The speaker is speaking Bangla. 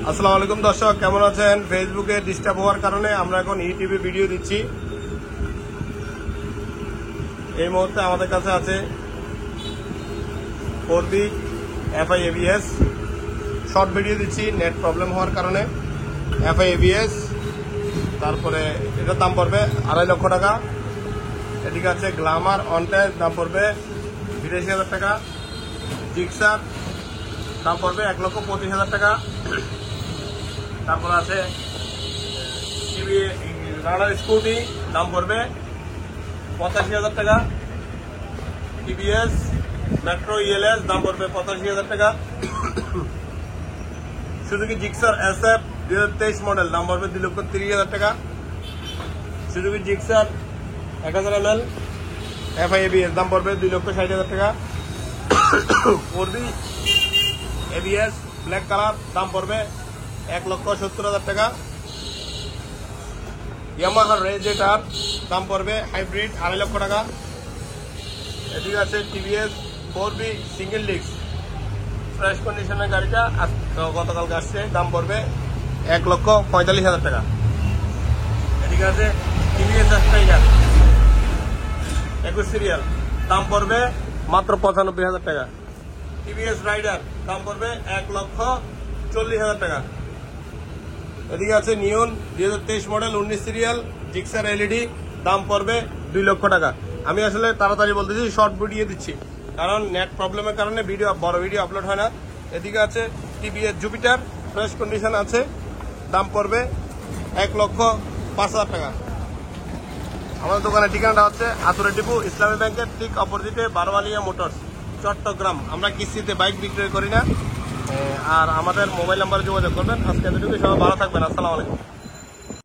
আসসালামু আলাইকুম দর্শক, কেমন আছেন? ফেসবুকে ডিস্টার্ব হওয়ার কারণে আমরা এখন ইউটিউবে ভিডিও দিচ্ছি। এই মুহূর্তে আমাদের কাছে আছে 4B FI ABS short video দিচ্ছি নেট প্রবলেম হওয়ার কারণে। FI ABS, তারপরে এটার দাম পড়বে 2.5 লক্ষ টাকা। এদিকে আছে গ্ল্যামার অনটেজ, দাম পড়বে 82,000 টাকা। জিক্সার দাম পড়বে 1,25,000 টাকা। তারপর আছে রানার স্কুটি, দাম পড়বে 85,000 টাকা। টিভিএস মেট্রো ELS, দাম পড়বে 85,000 টাকা। সুজুকি জিক্সার SF 2023 মডেল, দাম পড়বে 2,30,000 টাকা। Suzuki Gixxer 1000 ml FI ABS, দাম পড়বে 2,60,000 টাকা। 4B ABS ব্ল্যাক কালার, দাম পড়বে 1,70,000 টাকা। ইয়ামাহা রেজেটার, দাম পড়বে হাইব্রিড 2.5 লক্ষ টাকা। এদিকে আছে TVS 4B single disc fresh কন্ডিশনের গাড়িটা গতকাল আসছে, দাম পড়বে 1,45,000 টাকা। এদিকে আছে টিভিএস টাইগার 21 সিরিয়াল, দাম পড়বে মাত্র 95,000 টাকা। টিভিএস রাইডার, দাম পড়বে 1,40,000 টাকা। এদিকে আছে নিয়ন 2023 মডেল 19 সিরিয়াল জিক্সার LED, দাম পড়বে 2 লক্ষ টাকা। আমি আসলে তাড়াতাড়ি বলতেছি, শর্ট ভিডিও দিচ্ছি কারণ নেট প্রবলেমের কারণে বড় ভিডিও আপলোড হয় না। এদিকে আছে টিভিএস জুপিটার ফ্রেশ কন্ডিশন আছে, দাম পড়বে 1,05,000 টাকা। আমাদের দোকানের ঠিকানাটা হচ্ছে আতুরা ডিপু ইসলামী ব্যাংকের ঠিক অপোজিটে বারোয়ালিয়া মোটরস, চট্টগ্রাম। আমরা কিস্তিতে বাইক বিক্রয় করি না। আর আমাদের মোবাইল নাম্বারে যোগাযোগ করবেন। আজকে এতটুকু, সবাই ভালো থাকবেন। আসসালামু আলাইকুম।